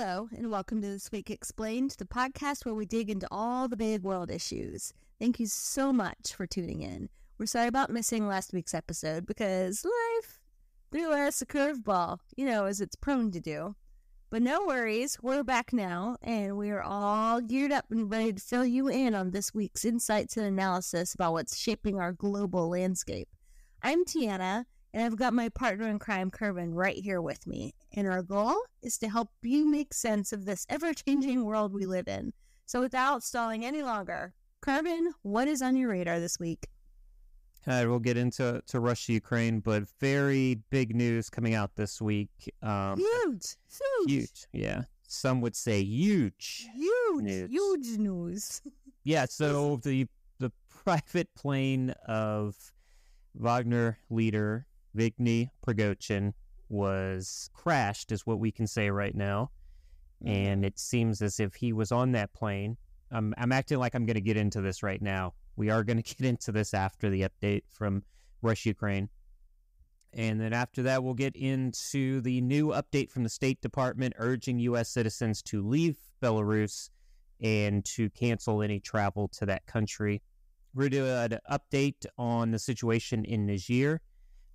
Hello, and welcome to This Week Explained, the podcast where we dig into all the big world issues. Thank you so much for tuning in. We're sorry about missing last week's episode because life threw us a curveball, as it's prone to do. But no worries, we're back now, and we are all geared up and ready to fill you in on this week's insights and analysis about what's shaping our global landscape. I'm Tiana, and I've got my partner in crime, Kervin, right here with me. And our goal is to help you make sense of this ever-changing world we live in. So without stalling any longer, Kervin, what is on your radar this week? All right, we'll get into Russia-Ukraine, but very big news coming out this week. Huge. Yeah. Some would say huge news. Yeah, so the private plane of Wagner leader Yevgeny Prigozhin was crashed, is what we can say right now. And it seems as if he was on that plane. I'm acting like I'm going to get into this right now. We are going to get into this after the update from Russia-Ukraine. And then after that, we'll get into the new update from the State Department urging U.S. citizens to leave Belarus and to cancel any travel to that country. We're doing an update on the situation in Niger,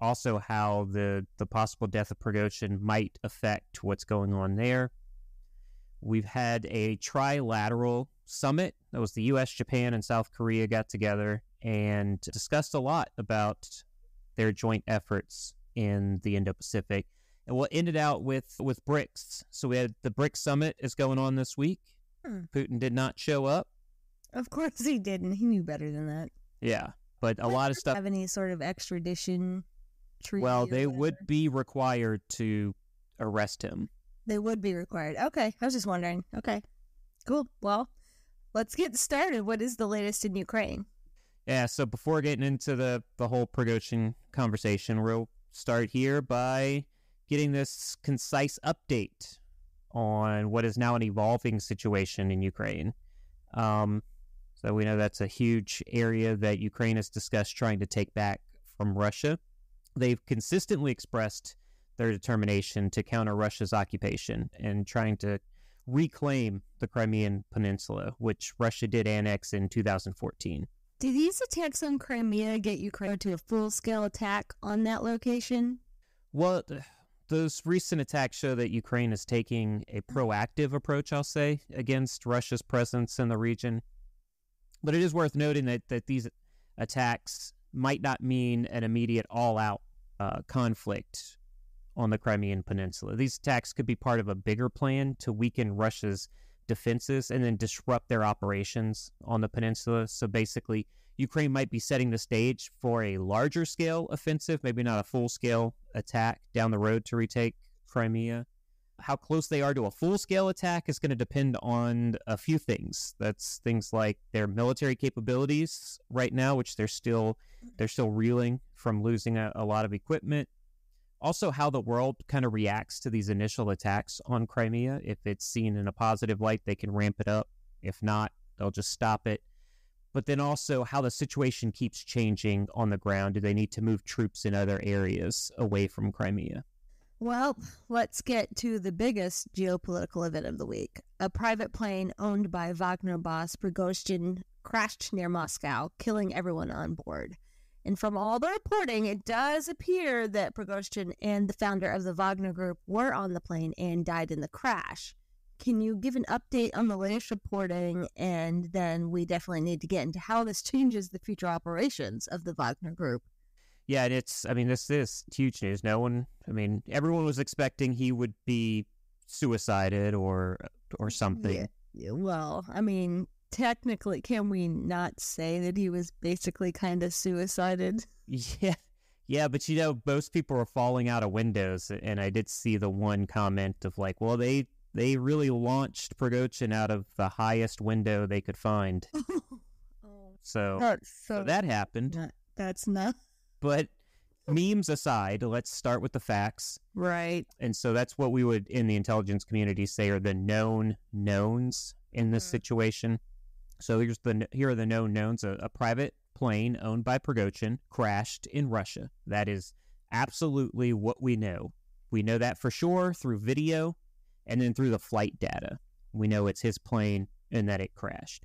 also how the possible death of Prigozhin might affect what's going on there. We've had a trilateral summit. That was the U.S., Japan, and South Korea got together and discussed a lot about their joint efforts in the Indo-Pacific. And we'll end it out with BRICS. So we had the BRICS summit is going on this week. Putin did not show up. Of course he didn't. He knew better than that. Yeah, but a lot of stuff. Have any sort of extradition treaty? Well, they would be required to arrest him. They would be required. Okay, I was just wondering. Okay, cool. Well, let's get started. What is the latest in Ukraine? Yeah, so before getting into the whole Prigozhin conversation, we'll start here by getting this concise update on what is now an evolving situation in Ukraine. So we know that's a huge area that Ukraine has discussed trying to take back from Russia. They've consistently expressed their determination to counter Russia's occupation and trying to reclaim the Crimean Peninsula, which Russia did annex in 2014. Did these attacks on Crimea get Ukraine to a full-scale attack on that location? Well, those recent attacks show that Ukraine is taking a proactive approach, I'll say, against Russia's presence in the region. But it is worth noting that these attacks might not mean an immediate all-out conflict on the Crimean Peninsula. These attacks could be part of a bigger plan to weaken Russia's defenses and then disrupt their operations on the peninsula. So basically, Ukraine might be setting the stage for a larger scale offensive, maybe not a full-scale attack down the road to retake Crimea. How close they are to a full-scale attack is going to depend on a few things. That's things like their military capabilities right now, which they're still reeling from losing a lot of equipment. Also, how the world kind of reacts to these initial attacks on Crimea. If it's seen in a positive light, they can ramp it up. If not, they'll just stop it. But then also how the situation keeps changing on the ground. Do they need to move troops in other areas away from Crimea? Well, let's get to the biggest geopolitical event of the week. A private plane owned by Wagner boss Prigozhin crashed near Moscow, killing everyone on board. And from all the reporting, it does appear that Prigozhin and the founder of the Wagner Group were on the plane and died in the crash. Can you give an update on the latest reporting? And then we definitely need to get into how this changes the future operations of the Wagner Group. Yeah, and this is huge news. Everyone was expecting he would be suicided or something. Yeah. Well, technically, can we not say that he was basically kind of suicided? Yeah, but most people were falling out of windows, and I did see the one comment of like, well, they really launched Prigozhin out of the highest window they could find. So that happened. That's not. But memes aside, let's start with the facts. Right. And so that's what we would, in the intelligence community, say are the known knowns in this situation. So here are the known knowns. A private plane owned by Prigozhin crashed in Russia. That is absolutely what we know. We know that for sure through video And then through the flight data, we know it's his plane and that it crashed.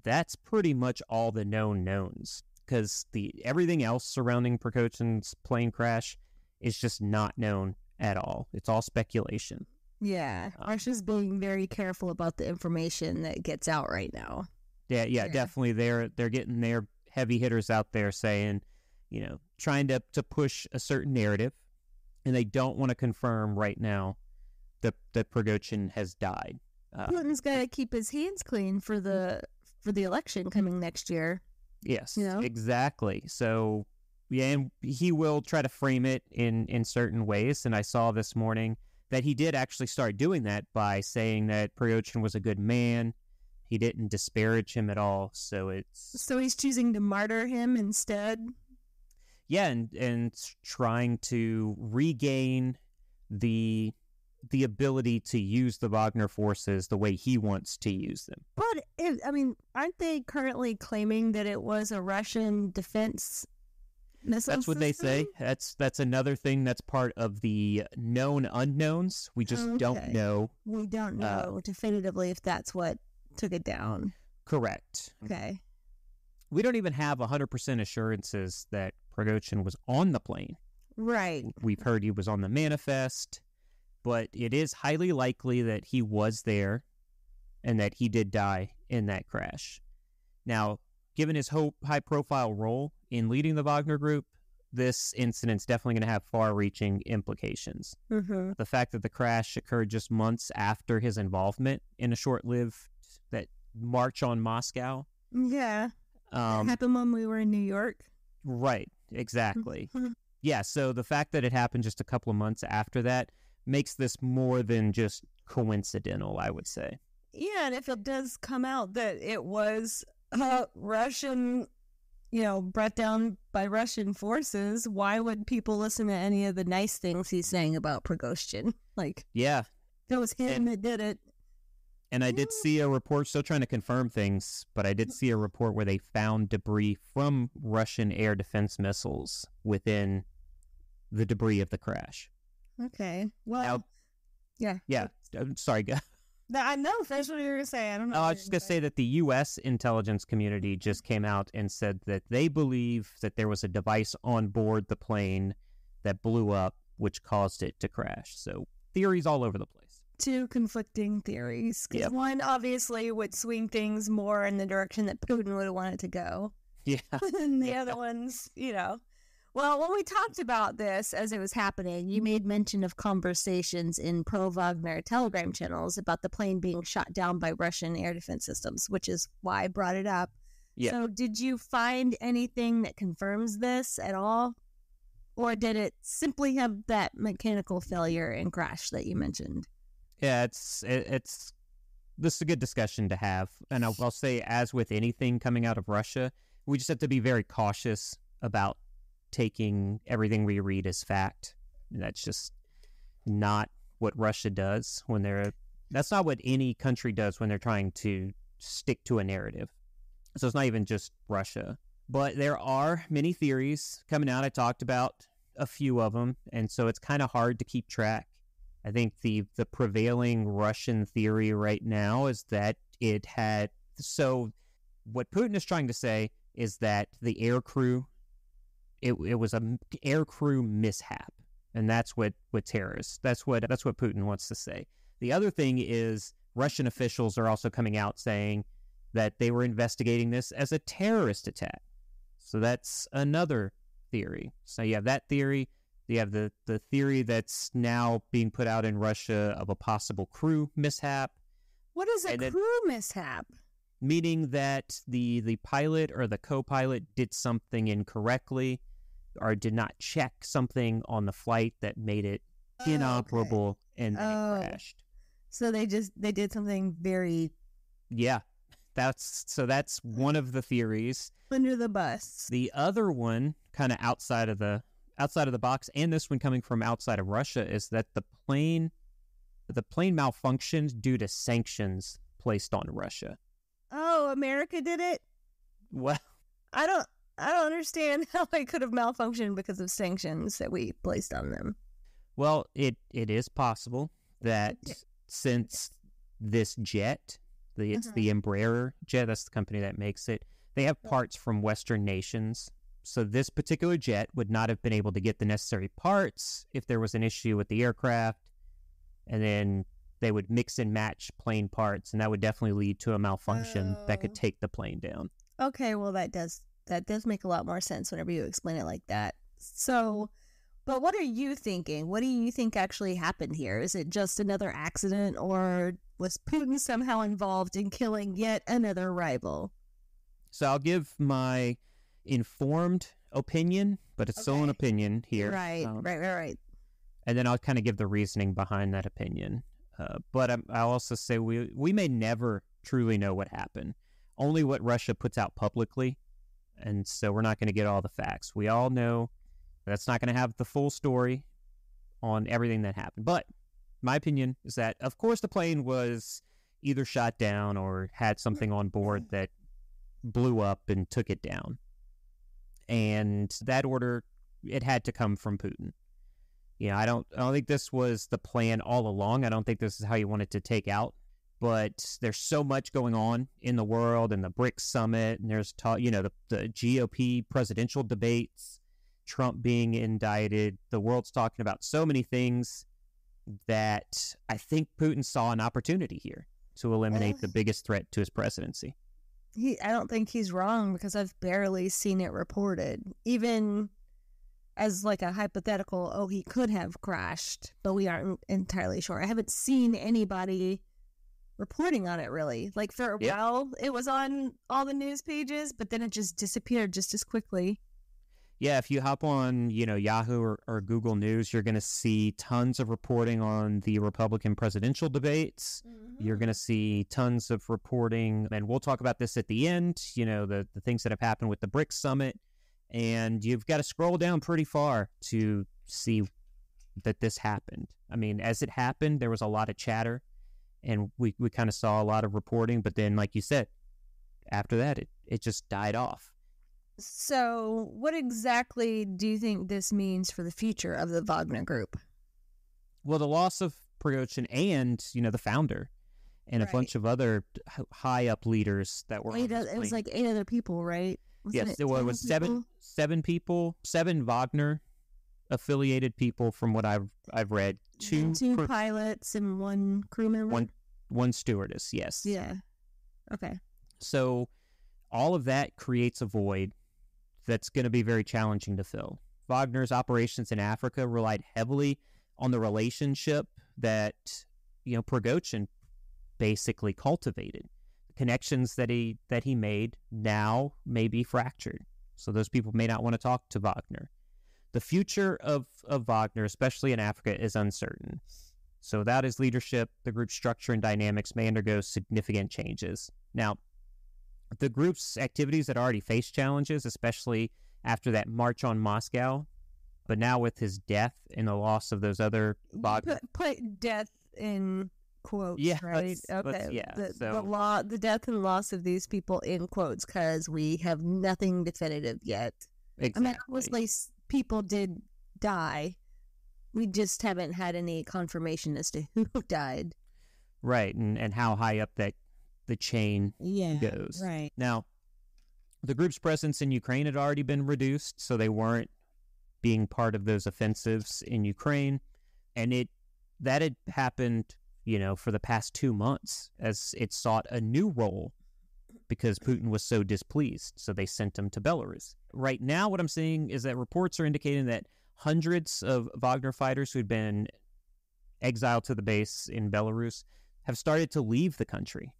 That's pretty much all the known knowns, because everything else surrounding Prigozhin's plane crash is just not known at all. It's all speculation. Yeah, Russia's being very careful about the information that gets out right now. Yeah, definitely. They're getting their heavy hitters out there saying, trying to push a certain narrative, and they don't want to confirm right now that Prigozhin has died. Putin's got to keep his hands clean for the election coming next year. Yes, exactly. So, yeah, and he will try to frame it in certain ways. And I saw this morning that he did actually start doing that by saying that Prigozhin was a good man. He didn't disparage him at all. So he's choosing to martyr him instead? Yeah, and trying to regain the ability to use the Wagner forces the way he wants to use them. But, aren't they currently claiming that it was a Russian defense missile That's what system? they say. That's another thing that's part of the known unknowns. We just don't know. We don't know definitively if that's what took it down. Correct. Okay. We don't even have 100% assurances that Prigozhin was on the plane. Right. We've heard he was on the manifest, but it is highly likely that he was there and that he did die in that crash. Now, given his high-profile role in leading the Wagner group, this incident's definitely going to have far-reaching implications. Mm-hmm. The fact that the crash occurred just months after his involvement in a short-lived that march on Moscow. Yeah. It happened when we were in New York. Right, exactly. Yeah, so the fact that it happened just a couple of months after that makes this more than just coincidental, I would say. Yeah, and if it does come out that it was Russian, brought down by Russian forces, why would people listen to any of the nice things he's saying about Prigozhin? Yeah. If it was him that did it. And I did see a report, still trying to confirm things, but I did see a report where they found debris from Russian air defense missiles within the debris of the crash. Okay. Well, yeah. Yeah. Sorry, guys. I know. That's what you were going to say. I don't know. I was just going to say that the U.S. intelligence community just came out and said that they believe that there was a device on board the plane that blew up, which caused it to crash. So theories all over the place. Two conflicting theories. Because one obviously would swing things more in the direction that Putin would have wanted to go. Yeah. And the other ones, Well, when we talked about this as it was happening, you made mention of conversations in pro-Wagner Telegram channels about the plane being shot down by Russian air defense systems, which is why I brought it up. Yeah. So did you find anything that confirms this at all? Or did it simply have that mechanical failure and crash that you mentioned? Yeah, this is a good discussion to have. And I'll say, as with anything coming out of Russia, we just have to be very cautious about taking everything we read as fact. That's just not what Russia does that's not what any country does when they're trying to stick to a narrative. So it's not even just Russia. But there are many theories coming out. I talked about a few of them, and so it's kind of hard to keep track. I think the prevailing Russian theory right now is that it had... So what Putin is trying to say is that the air crew, it was an air crew mishap, and that's what terrorists... That's what Putin wants to say. The other thing is Russian officials are also coming out saying that they were investigating this as a terrorist attack. So that's another theory. So you have that theory. You have the theory that's now being put out in Russia of a possible crew mishap. What is a crew mishap? Meaning that the pilot or the co-pilot did something incorrectly or did not check something on the flight that made it inoperable, and then it crashed. So they did something very... Yeah. That's one of the theories. Under the bus. The other one, kind of outside of the box, and this one coming from outside of Russia, is that the plane malfunctioned due to sanctions placed on Russia. Oh, America did it? Well, I don't understand how it could have malfunctioned because of sanctions that we placed on them. Well, it is possible that since this jet, it's the Embraer jet, that's the company that makes it, they have parts from Western nations. So this particular jet would not have been able to get the necessary parts if there was an issue with the aircraft. And then they would mix and match plane parts, and that would definitely lead to a malfunction that could take the plane down. Okay, well, that does make a lot more sense whenever you explain it like that. So, but what are you thinking? What do you think actually happened here? Is it just another accident, or was Putin somehow involved in killing yet another rival? So I'll give my informed opinion, but it's still an opinion here. Right. And then I'll kind of give the reasoning behind that opinion. But I'll also say we may never truly know what happened. Only what Russia puts out publicly. And so we're not going to get all the facts. We all know that's not going to have the full story on everything that happened. But my opinion is that, of course, the plane was either shot down or had something on board that blew up and took it down. And that order, it had to come from Putin. I don't think this was the plan all along. I don't think this is how you wanted to take out. But there's so much going on in the world, and the BRICS summit, and there's the GOP presidential debates, Trump being indicted. The world's talking about so many things that I think Putin saw an opportunity here to eliminate the biggest threat to his presidency. I don't think he's wrong, because I've barely seen it reported. Even as like a hypothetical, he could have crashed, but we aren't entirely sure. I haven't seen anybody reporting on it, really. Like, for a while, it was on all the news pages, but then it just disappeared just as quickly. Yeah, if you hop on, Yahoo or Google News, you're going to see tons of reporting on the Republican presidential debates. Mm-hmm. You're going to see tons of reporting, and we'll talk about this at the end, the things that have happened with the BRICS summit. And you've got to scroll down pretty far to see that this happened. I mean, as it happened, there was a lot of chatter, and we kind of saw a lot of reporting. But then, like you said, after that, it just died off. So what exactly do you think this means for the future of the Wagner Group? Well, the loss of Prigozhin and, the founder and a bunch of other high-up leaders that were it was like 8 other people, right? Yes, it was seven people, 7 Wagner affiliated people from what I've read. Two pilots and 1 crew member. One stewardess, yes. Yeah. Okay. So all of that creates a void that's going to be very challenging to fill. Wagner's operations in Africa relied heavily on the relationship that, Prigozhin basically cultivated. Connections that he made now may be fractured. So those people may not want to talk to Wagner. The future of Wagner, especially in Africa, is uncertain. So without his leadership, the group's structure and dynamics may undergo significant changes. Now, the group's activities had already faced challenges, especially after that march on Moscow. But now with his death and the loss of those other Wagner... Put death in quotes, right? The death and loss of these people in quotes, because we have nothing definitive yet. Exactly. I mean, obviously people did die. We just haven't had any confirmation as to who died. Right, and how high up the chain goes. Right. Now, the group's presence in Ukraine had already been reduced, so they weren't being part of those offensives in Ukraine. And that had happened, for the past 2 months as it sought a new role because Putin was so displeased. So they sent him to Belarus. Right now, what I'm seeing is that reports are indicating that hundreds of Wagner fighters who'd been exiled to the base in Belarus have started to leave the country.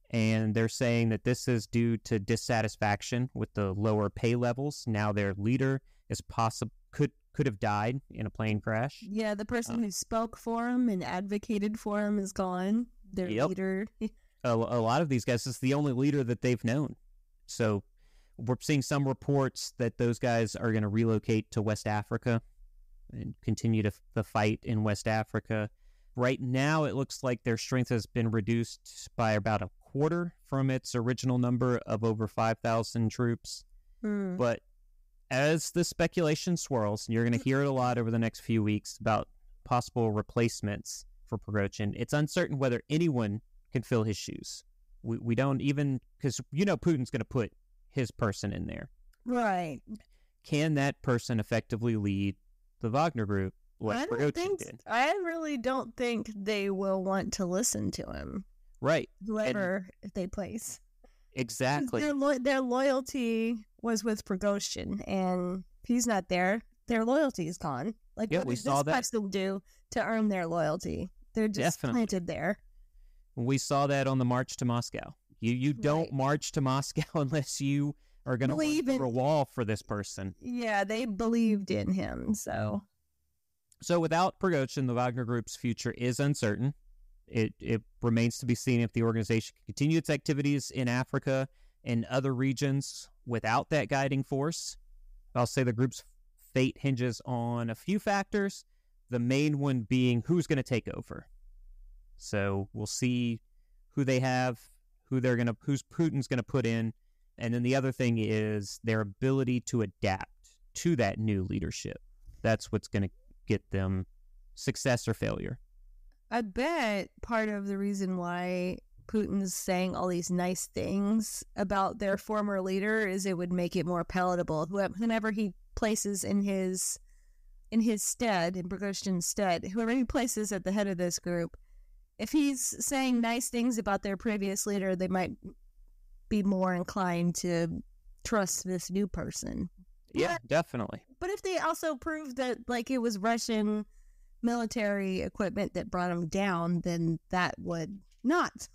And they're saying that this is due to dissatisfaction with the lower pay levels. Now their leader is could have died in a plane crash. Yeah, the person who spoke for him and advocated for him is gone. Their leader. A lot of these guys, this is the only leader that they've known. So we're seeing some reports that those guys are going to relocate to West Africa and continue to fight in West Africa. Right now, it looks like their strength has been reduced by about a quarter from its original number of over 5,000 troops. But as the speculation swirls, and you're going to hear it a lot over the next few weeks about possible replacements for Prigozhin. It's uncertain whether anyone can fill his shoes. We don't even, because Putin's going to put his person in there. Right. Can that person effectively lead the Wagner group like Prigozhin did? I really don't think they will want to listen to him. Right. Whoever they place. Exactly. Their loyalty was with Prigozhin, and if he's not there, their loyalty is gone. Like, what does this person do to earn their loyalty? They're just planted there. We saw that on the march to Moscow. You don't march to Moscow unless you are going to run through a wall for this person. Yeah, they believed in him, so without Prigozhin, the Wagner Group's future is uncertain. It remains to be seen if the organization can continue its activities in Africa and other regions without that guiding force. I'll say the group's fate hinges on a few factors, the main one being who's going to take over. So we'll see who they have, who's Putin's going to put in, and then the other thing is their ability to adapt to that new leadership. That's what's going to get them success or failure. I bet part of the reason why Putin's saying all these nice things about their former leader is it would make it more palatable. Whoever he places in his stead, in Prigozhin's stead, whoever he places at the head of this group, if he's saying nice things about their previous leader, they might be more inclined to trust this new person. Yeah, definitely. But if they also prove that it was Russian military equipment that brought him down, then that would not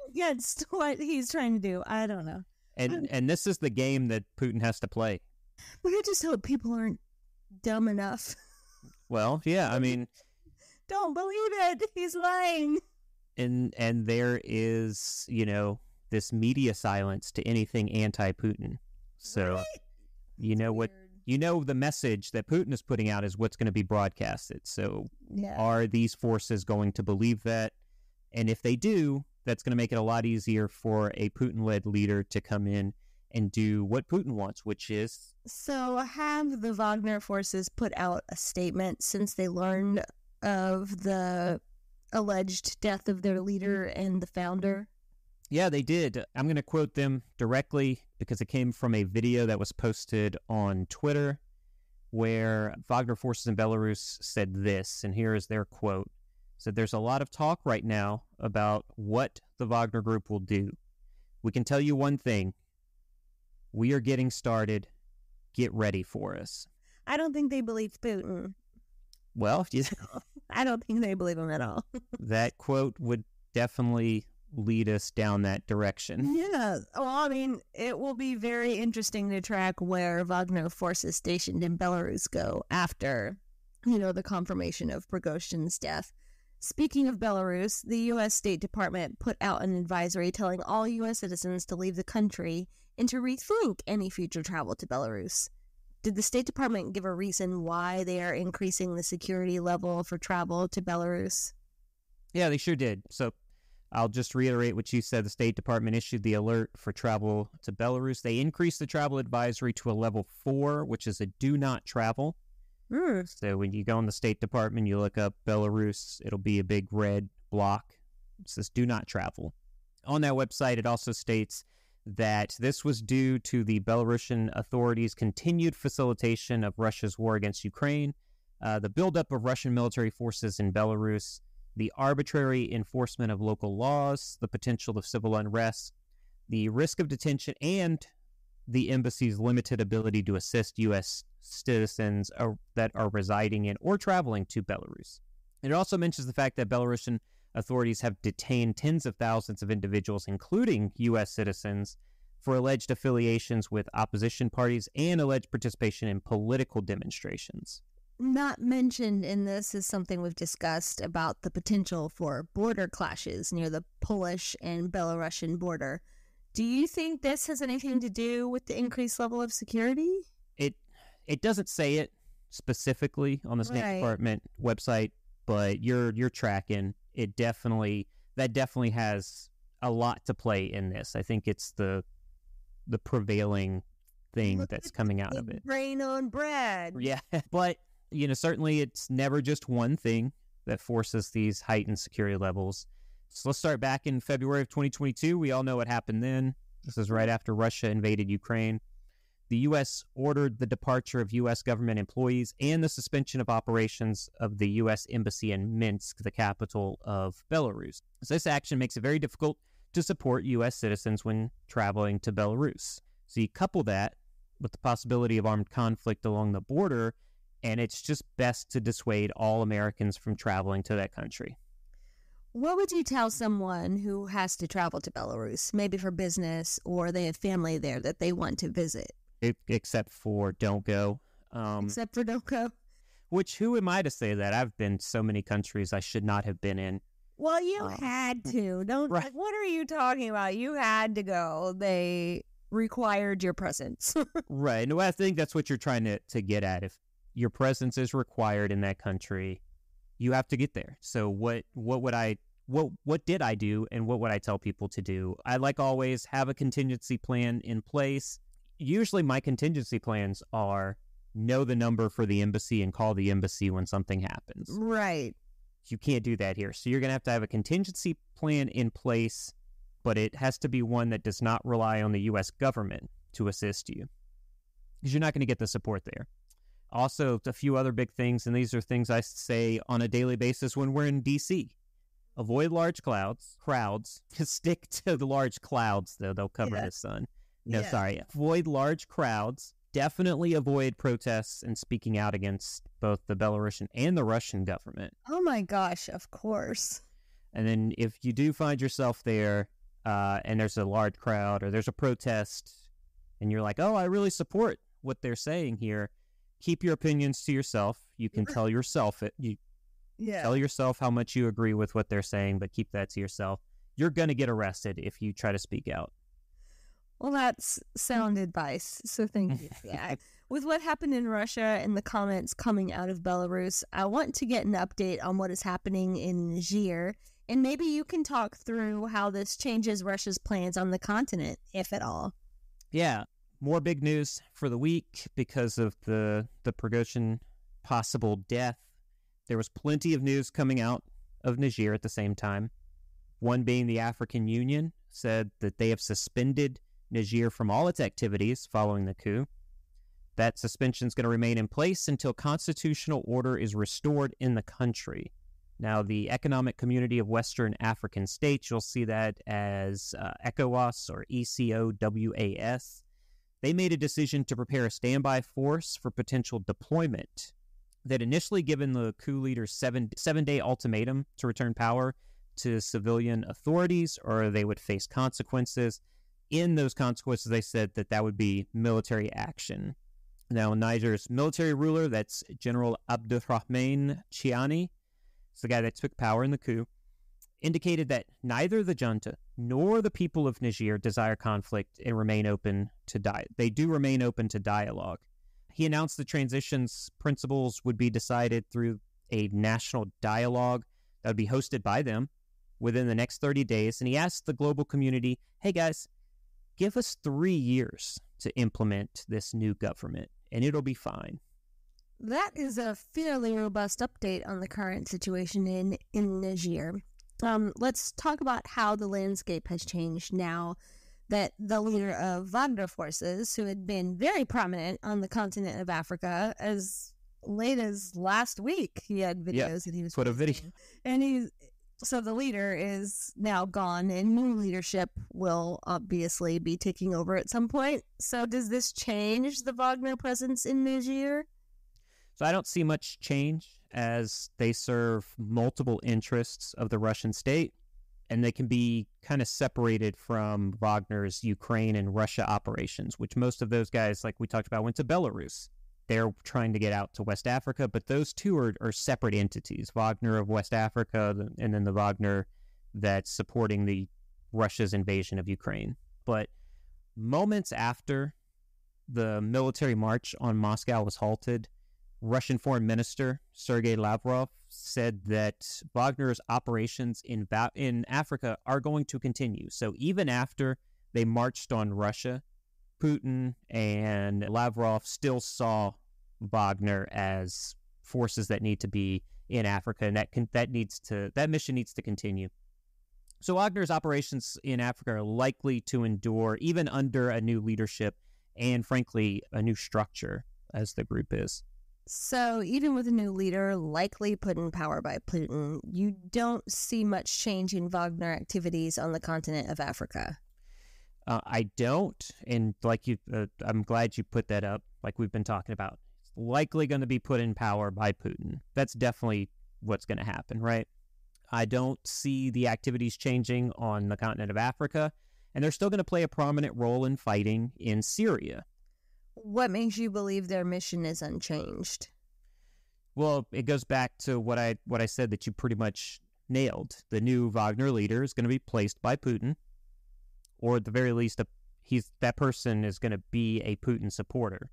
against what he's trying to do. I don't know. And this is the game that Putin has to play. But I just hope people aren't dumb enough. Well, yeah, I mean, don't believe it. He's lying. And there is, this media silence to anything anti-Putin. So, right? The message that Putin is putting out is what's going to be broadcasted. So Are these forces going to believe that? And if they do, that's going to make it a lot easier for a Putin-led leader to come in and do what Putin wants, which is... So have the Wagner forces put out a statement since they learned of the alleged death of their leader and the founder? Yeah, they did. I'm going to quote them directly because it came from a video that was posted on Twitter where Wagner forces in Belarus said this, and here is their quote. Said, "There's a lot of talk right now about what the Wagner Group will do. We can tell you one thing. We are getting started. Get ready for us." I don't think they believe Putin. Well, I don't think they believe him at all. That quote would definitely lead us down that direction. Yeah. Well, I mean, it will be very interesting to track where Wagner forces stationed in Belarus go after, the confirmation of Prigozhin's death. Speaking of Belarus, the U.S. State Department put out an advisory telling all U.S. citizens to leave the country and to rethink any future travel to Belarus. Did the State Department give a reason why they are increasing the security level for travel to Belarus? Yeah, they sure did. So I'll just reiterate what you said. The State Department issued the alert for travel to Belarus. They increased the travel advisory to a level 4, which is a do not travel. So when you go in the State Department, you look up Belarus, it'll be a big red block. It says do not travel. On that website, it also states that this was due to the Belarusian authorities' continued facilitation of Russia's war against Ukraine, the buildup of Russian military forces in Belarus, the arbitrary enforcement of local laws, the potential of civil unrest, the risk of detention, and the embassy's limited ability to assist U.S. citizens that are residing in or traveling to Belarus. It also mentions the fact that Belarusian authorities have detained tens of thousands of individuals, including U.S. citizens, for alleged affiliations with opposition parties and alleged participation in political demonstrations. Not mentioned in this is something we've discussed about the potential for border clashes near the Polish and Belarusian border. Do you think this has anything to do with the increased level of security? It doesn't say it specifically on the State Department website, but you're tracking. That definitely has a lot to play in this. I think it's the prevailing thing that's coming out of it. Rain on bread. Yeah, but certainly it's never just one thing. that forces these heightened security levels. So let's start back in February of 2022. We all know what happened then. This is right after Russia invaded Ukraine. The U.S. ordered the departure of U.S. government employees and the suspension of operations of the U.S. Embassy in Minsk, the capital of Belarus. So this action makes it very difficult to support U.S. citizens when traveling to Belarus. So you couple that with the possibility of armed conflict along the border, and it's just best to dissuade all Americans from traveling to that country. What would you tell someone who has to travel to Belarus, maybe for business, or they have family there that they want to visit? Except for don't go. Except for don't go. Which, who am I to say that? I've been so many countries I should not have been in. Well, you had to. Don't. Right. Like, what are you talking about? You had to go. They required your presence. Right. And I think that's what you're trying to get at. If your presence is required in that country, you have to get there. So what did I do, and what would I tell people to do? I, like always, have a contingency plan in place. Usually my contingency plans are know the number for the embassy and call the embassy when something happens. Right. You can't do that here. So you're going to have a contingency plan in place, but it has to be one that does not rely on the U.S. government to assist you, because you're not going to get the support there. Also, a few other big things, and these are things I say on a daily basis when we're in D.C. Avoid large crowds. Stick to the large clouds, though. They'll cover the sun. Avoid large crowds. Definitely avoid protests and speaking out against both the Belarusian and the Russian government. Oh my gosh, of course. And then if you do find yourself there and there's a large crowd or there's a protest and you're like, oh, I really support what they're saying here, keep your opinions to yourself. You can tell yourself it. Tell yourself how much you agree with what they're saying, but keep that to yourself. You're going to get arrested if you try to speak out. Well, that's sound advice, so thank you. Yeah. With what happened in Russia and the comments coming out of Belarus, I want to get an update on what is happening in Niger, and maybe you can talk through how this changes Russia's plans on the continent, if at all. Yeah, more big news for the week because of the Prigozhin possible death. There was plenty of news coming out of Niger at the same time. One being the African Union said that they have suspended Niger from all its activities following the coup. That suspension is going to remain in place until constitutional order is restored in the country. Now, the Economic Community of Western African States, you'll see that as ECOWAS or ECOWAS. They made a decision to prepare a standby force for potential deployment. They'd initially given the coup leaders seven-day ultimatum to return power to civilian authorities, or they would face consequences. In those consequences, they said that would be military action. Now, Niger's military ruler, that's General Abdurrahman Chiani, it's the guy that took power in the coup, indicated that neither the junta nor the people of Niger desire conflict and remain open to They do remain open to dialogue. He announced the transition's principles would be decided through a national dialogue that would be hosted by them within the next 30 days. And he asked the global community, hey guys, give us 3 years to implement this new government, and it'll be fine. That is a fairly robust update on the current situation in Niger. Let's talk about how the landscape has changed now that the leader of Wagner forces, who had been very prominent on the continent of Africa as late as last week, he had videos that he was put a video. And so the leader is now gone, and new leadership will obviously be taking over at some point. So does this change the Wagner presence in Niger? So I don't see much change, as they serve multiple interests of the Russian state, and they can be kind of separated from Wagner's Ukraine and Russia operations, which most of those guys, like we talked about, went to Belarus. They're trying to get out to West Africa, but those two are separate entities. Wagner of West Africa, and then the Wagner that's supporting the Russia's invasion of Ukraine. But moments after the military march on Moscow was halted, Russian Foreign Minister Sergei Lavrov said that Wagner's operations in Africa are going to continue. So even after they marched on Russia, Putin and Lavrov still saw Wagner as forces that need to be in Africa, and that mission needs to continue. So Wagner's operations in Africa are likely to endure even under a new leadership and, frankly, a new structure as the group is. So even with a new leader likely put in power by Putin, you don't see much change in Wagner activities on the continent of Africa. I don't, and I'm glad you put that up, like we've been talking about. It's likely going to be put in power by Putin. That's definitely what's going to happen, right? I don't see the activities changing on the continent of Africa, and they're still going to play a prominent role in fighting in Syria. What makes you believe their mission is unchanged? Well, it goes back to what I said that you pretty much nailed. The new Wagner leader is going to be placed by Putin, or at the very least, that person is going to be a Putin supporter.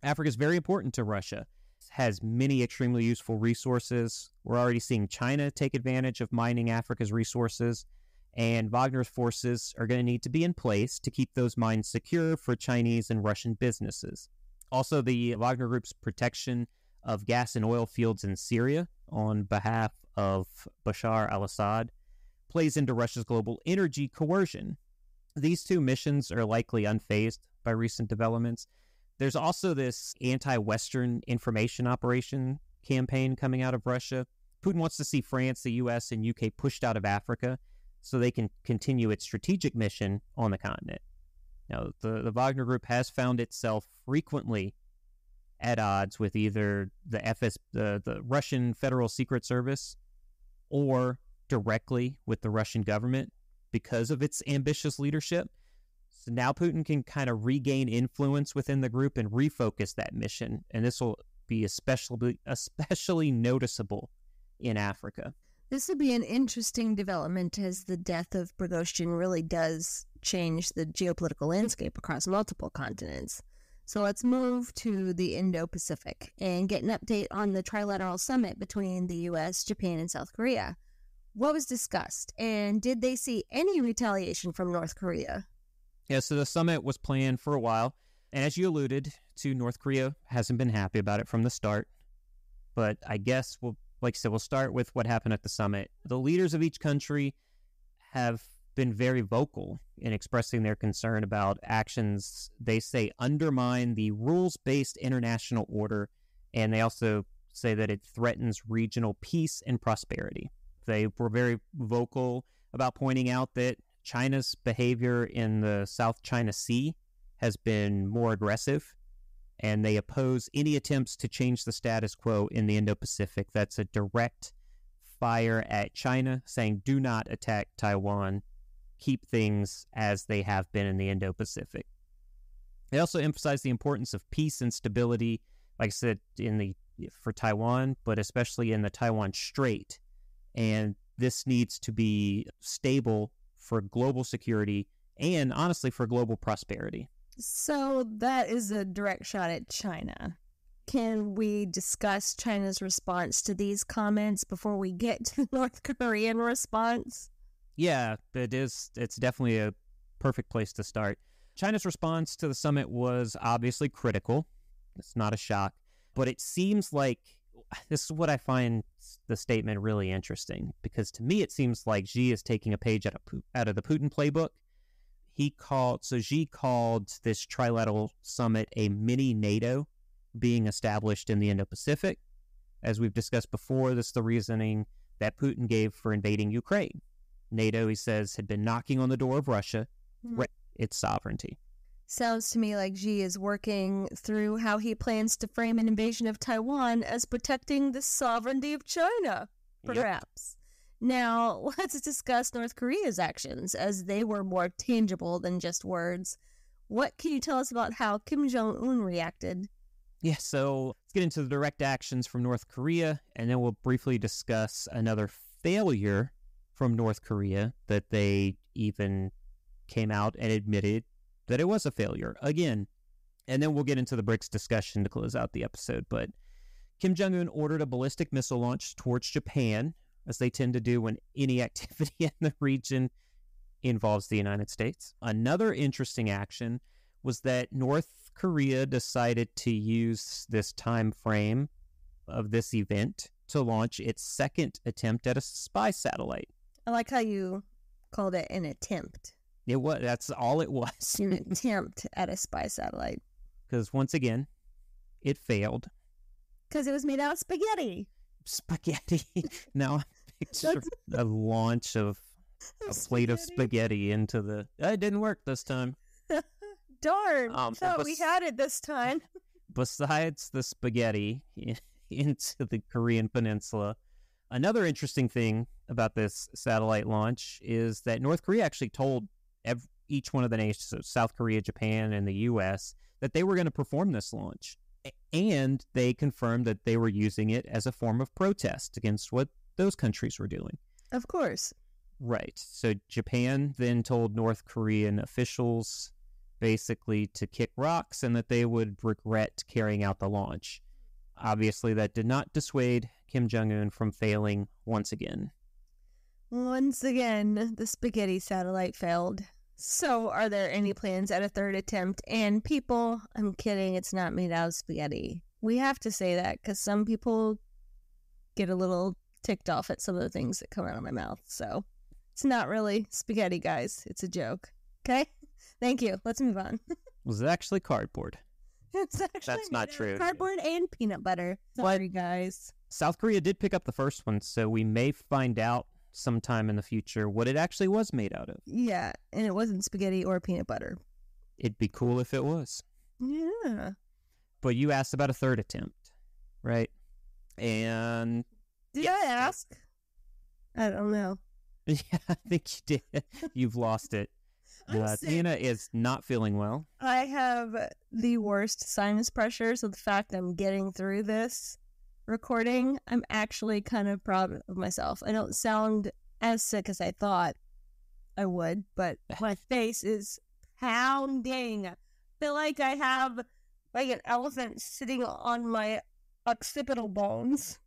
Africa is very important to Russia. Has many extremely useful resources. We're already seeing China take advantage of mining Africa's resources, and Wagner's forces are going to need to be in place to keep those mines secure for Chinese and Russian businesses. Also, the Wagner Group's protection of gas and oil fields in Syria on behalf of Bashar al-Assad plays into Russia's global energy coercion. These two missions are likely unfazed by recent developments. There's also this anti-Western information operation campaign coming out of Russia. Putin wants to see France, the U.S., and U.K. pushed out of Africa so they can continue its strategic mission on the continent. Now, the Wagner Group has found itself frequently at odds with either the Russian Federal Secret Service or directly with the Russian government because of its ambitious leadership. So now Putin can kind of regain influence within the group and refocus that mission, and this will be especially noticeable in Africa. This would be an interesting development as the death of Prigozhin really does change the geopolitical landscape across multiple continents. So let's move to the Indo-Pacific and get an update on the Trilateral summit between the U.S., Japan, and South Korea. What was discussed, and did they see any retaliation from North Korea? Yeah, so the summit was planned for a while, and as you alluded to, North Korea hasn't been happy about it from the start. But I guess, like I said, we'll start with what happened at the summit. The leaders of each country have been very vocal in expressing their concern about actions they say undermine the rules-based international order, and they also say that it threatens regional peace and prosperity. They were very vocal about pointing out that China's behavior in the South China Sea has been more aggressive, and they oppose any attempts to change the status quo in the Indo-Pacific. That's a direct fire at China, saying do not attack Taiwan, keep things as they have been in the Indo-Pacific. They also emphasize the importance of peace and stability, like I said, for Taiwan, but especially in the Taiwan Strait. And this needs to be stable for global security and, honestly, for global prosperity. So that is a direct shot at China. Can we discuss China's response to these comments before we get to the North Korean response? Yeah, it is. It's definitely a perfect place to start. China's response to the summit was obviously critical. It's not a shock. But it seems like, this is what I find the statement really interesting, because to me it seems like Xi is taking a page out of the Putin playbook. Xi called this trilateral summit a mini NATO being established in the Indo-Pacific. As we've discussed before, this is the reasoning that Putin gave for invading Ukraine. NATO, he says, had been knocking on the door of Russia, its sovereignty. Sounds to me like Xi is working through how he plans to frame an invasion of Taiwan as protecting the sovereignty of China, perhaps. Yep. Now, let's discuss North Korea's actions, as they were more tangible than just words. What can you tell us about how Kim Jong-un reacted? Yeah, so let's get into the direct actions from North Korea, and then we'll briefly discuss another failure from North Korea that they even came out and admitted that it was a failure again. And then we'll get into the BRICS discussion to close out the episode. But Kim Jong-un ordered a ballistic missile launch towards Japan, as they tend to do when any activity in the region involves the United States. Another interesting action was that North Korea decided to use this time frame of this event to launch its second attempt at a spy satellite. I like how you called it an attempt. That's all it was. An attempt at a spy satellite. Because once again, it failed. Because it was made out of spaghetti. Spaghetti. Now I picture a launch of a plate of spaghetti into the... It didn't work this time. Darn. Thought we had it this time. Besides the spaghetti into the Korean peninsula, another interesting thing about this satellite launch is that North Korea actually told each one of the nations, so South Korea, Japan, and the U.S., that they were going to perform this launch. And they confirmed that they were using it as a form of protest against what those countries were doing. Of course. Right. So Japan then told North Korean officials basically to kick rocks and that they would regret carrying out the launch. Obviously, that did not dissuade Kim Jong-un from failing once again. Once again, the spaghetti satellite failed. So, are there any plans at a third attempt? And people, I'm kidding, it's not made out of spaghetti. We have to say that because some people get a little ticked off at some of the things that come out of my mouth. So, it's not really spaghetti, guys. It's a joke. Okay? Thank you. Let's move on. Was it actually cardboard? That's not true. Cardboard and peanut butter. Sorry, guys. South Korea did pick up the first one, so we may find out sometime in the future what it actually was made out of. Yeah, and it wasn't spaghetti or peanut butter. It'd be cool if it was. Yeah. But you asked about a third attempt, right? And... Did I ask? I don't know. Yeah, I think you did. You've lost it. Tina is not feeling well. I have the worst sinus pressure, so the fact I'm getting through this recording, I'm actually kind of proud of myself. I don't sound as sick as I thought I would, but my face is pounding. I feel like I have like an elephant sitting on my occipital bones.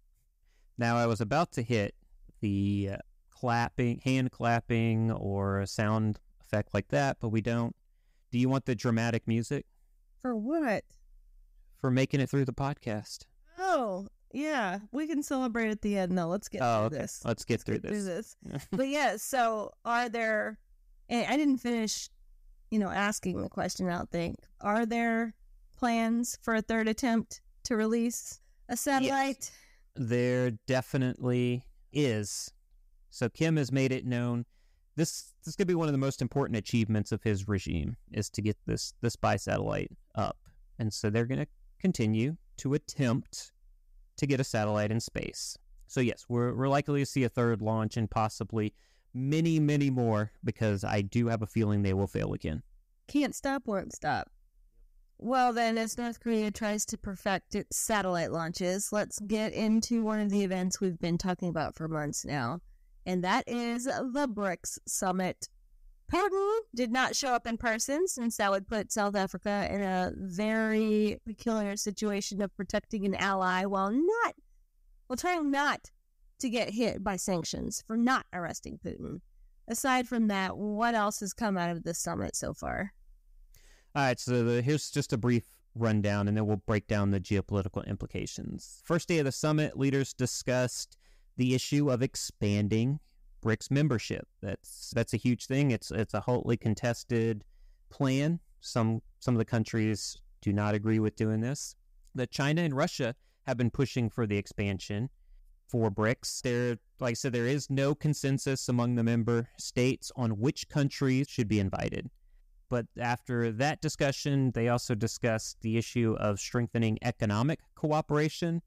Now, I was about to hit the hand clapping or a sound effect like that, but we don't. Do you want the dramatic music? For what? For making it through the podcast. Oh, yeah. We can celebrate at the end, though. Let's get through this. Let's get through this. But yeah, so are there, and I didn't finish, asking the question, I don't think. Are there plans for a third attempt to release a satellite? Yes, there definitely is. So Kim has made it known. This could be one of the most important achievements of his regime, is to get the spy satellite up. And so they're going to continue to attempt to get a satellite in space. So yes, we're likely to see a third launch and possibly many, many more, because I do have a feeling they will fail again. Can't stop, won't stop. Well then, as North Korea tries to perfect its satellite launches, let's get into one of the events we've been talking about for months now. And that is the BRICS summit. Putin did not show up in person, since that would put South Africa in a very peculiar situation of protecting an ally while trying not to get hit by sanctions for not arresting Putin. Aside from that, what else has come out of this summit so far? All right, so here's just a brief rundown, and then we'll break down the geopolitical implications. First day of the summit, leaders discussed the issue of expanding BRICS membership. That's a huge thing. It's a hotly contested plan. Some of the countries do not agree with doing this. That China and Russia have been pushing for the expansion for BRICS. Like I said, there is no consensus among the member states on which countries should be invited. But after that discussion, they also discussed the issue of strengthening economic cooperation.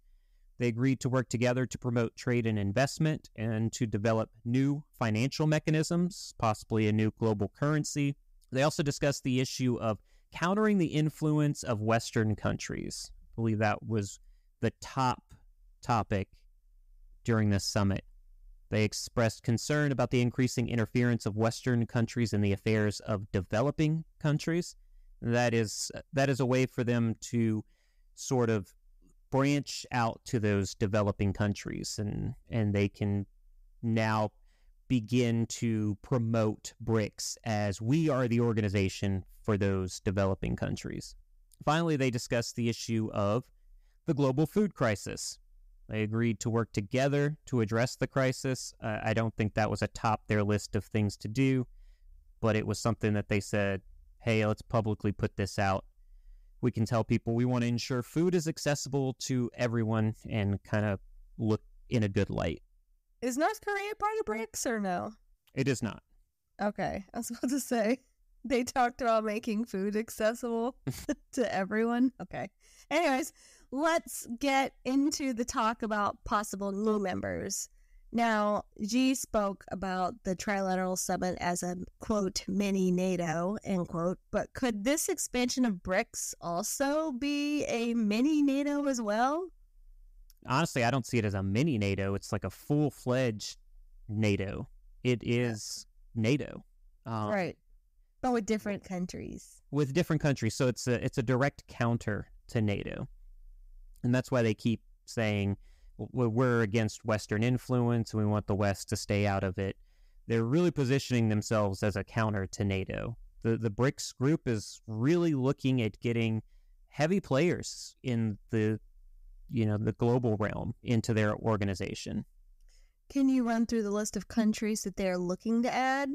They agreed to work together to promote trade and investment and to develop new financial mechanisms, possibly a new global currency. They also discussed the issue of countering the influence of Western countries. I believe that was the top topic during this summit. They expressed concern about the increasing interference of Western countries in the affairs of developing countries. That is a way for them to sort of branch out to those developing countries, and they can now begin to promote BRICS as we are the organization for those developing countries. Finally, they discussed the issue of the global food crisis. They agreed to work together to address the crisis. I don't think that was atop their list of things to do, but it was something that they said, hey, let's publicly put this out. We can tell people we want to ensure food is accessible to everyone and kind of look in a good light. Is North Korea part of BRICS or no? It is not. Okay, I was about to say, they talked about making food accessible to everyone. Okay. Anyways, let's get into the talk about possible new members. Now, Xi spoke about the Trilateral Summit as a, quote, mini NATO, end quote, but could this expansion of BRICS also be a mini NATO as well? Honestly, I don't see it as a mini NATO. It's like a full-fledged NATO. It is NATO. Right. But with different countries. With different countries. So it's a direct counter to NATO. And that's why they keep saying we're against Western influence and we want the West to stay out of it. They're really positioning themselves as a counter to NATO. The BRICS group is really looking at getting heavy players in the global realm into their organization. Can you run through the list of countries that they're looking to add?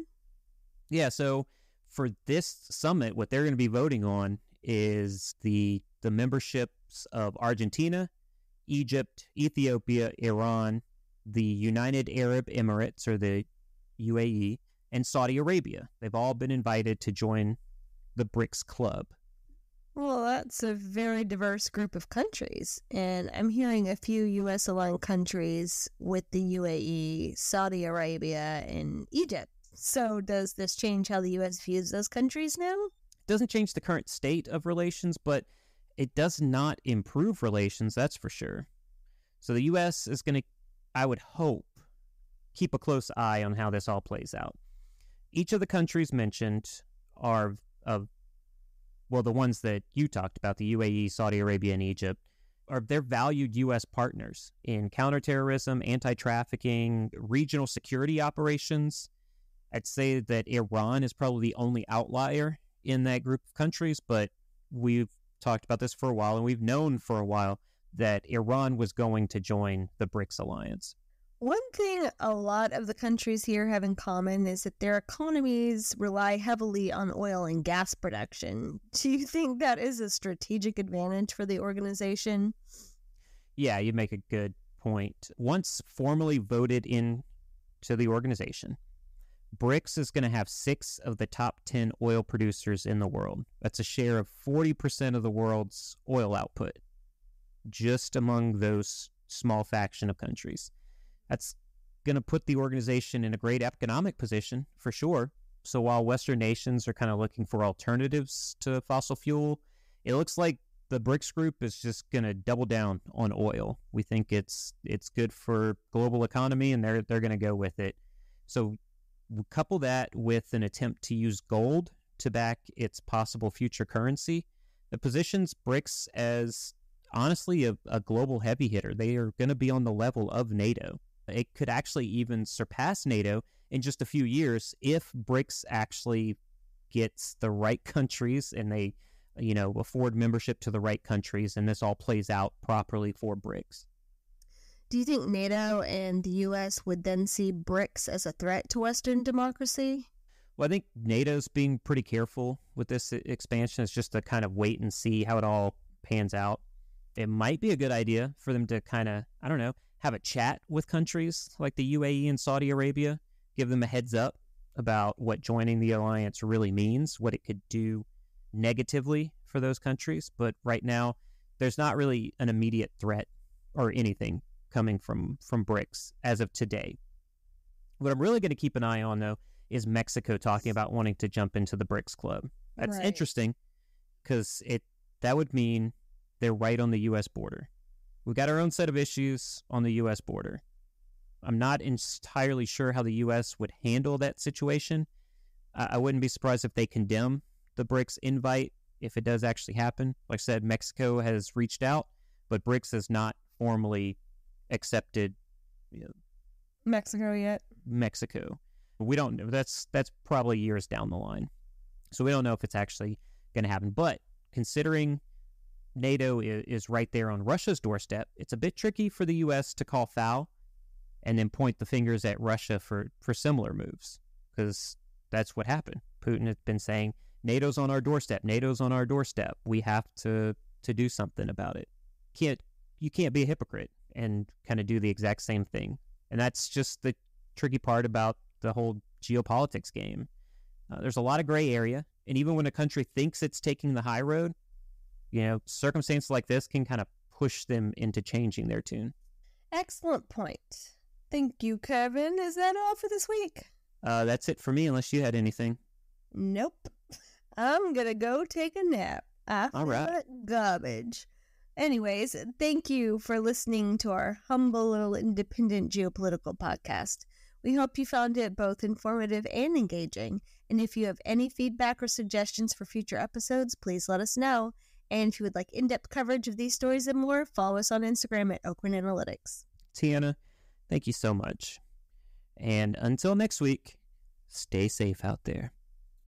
Yeah, so for this summit, what they're going to be voting on is the memberships of Argentina, Egypt, Ethiopia, Iran, the United Arab Emirates, or the UAE, and Saudi Arabia. They've all been invited to join the BRICS club. Well, that's a very diverse group of countries, and I'm hearing a few U.S.-aligned countries with the UAE, Saudi Arabia, and Egypt. So does this change how the U.S. views those countries now? It doesn't change the current state of relations, but it does not improve relations, that's for sure. So the U.S. is going to, I would hope, keep a close eye on how this all plays out. Each of the countries mentioned are the ones that you talked about, the UAE, Saudi Arabia, and Egypt, they're valued U.S. partners in counterterrorism, anti-trafficking, regional security operations. I'd say that Iran is probably the only outlier in that group of countries, but we've talked about this for a while, and we've known for a while that Iran was going to join the BRICS alliance. One thing a lot of the countries here have in common is that their economies rely heavily on oil and gas production. Do you think that is a strategic advantage for the organization? Yeah, you make a good point. Once formally voted into the organization, BRICS is going to have 6 of the top 10 oil producers in the world. That's a share of 40% of the world's oil output, just among those small faction of countries. That's going to put the organization in a great economic position, for sure. So while Western nations are kind of looking for alternatives to fossil fuel, it looks like the BRICS group is just going to double down on oil. We think it's good for global economy, and they're going to go with it. So we couple that with an attempt to use gold to back its possible future currency. It positions BRICS as, honestly, a global heavy hitter. They are going to be on the level of NATO. It could actually even surpass NATO in just a few years if BRICS actually gets the right countries and they, afford membership to the right countries, and this all plays out properly for BRICS. Do you think NATO and the U.S. would then see BRICS as a threat to Western democracy? Well, I think NATO's being pretty careful with this expansion. It's just to kind of wait and see how it all pans out. It might be a good idea for them to kind of, have a chat with countries like the UAE and Saudi Arabia, give them a heads up about what joining the alliance really means, what it could do negatively for those countries. But right now, there's not really an immediate threat or anything coming from BRICS as of today. What I'm really going to keep an eye on, though, is Mexico talking about wanting to jump into the BRICS club. That's right. Interesting, because that would mean they're right on the U.S. border. We've got our own set of issues on the U.S. border. I'm not entirely sure how the U.S. would handle that situation. I wouldn't be surprised if they condemn the BRICS invite if it does actually happen. Like I said, Mexico has reached out, but BRICS has not formally accepted Mexico yet. Mexico. We don't know. That's probably years down the line. So we don't know if it's actually going to happen. But considering NATO is right there on Russia's doorstep. It's a bit tricky for the U.S. to call foul and then point the fingers at Russia for similar moves, because that's what happened. Putin has been saying, NATO's on our doorstep. NATO's on our doorstep. We have to do something about it. You can't be a hypocrite and kind of do the exact same thing. And that's just the tricky part about the whole geopolitics game. There's a lot of gray area. And even when a country thinks it's taking the high road, circumstances like this can kind of push them into changing their tune. Excellent point. Thank you, Kevin. Is that all for this week? That's it for me, unless you had anything. Nope. I'm going to go take a nap. I feel like garbage. Anyways, thank you for listening to our humble little independent geopolitical podcast. We hope you found it both informative and engaging. And if you have any feedback or suggestions for future episodes, please let us know. And if you would like in-depth coverage of these stories and more, follow us on Instagram at Oakland Analytics. Tiana, thank you so much. And until next week, stay safe out there.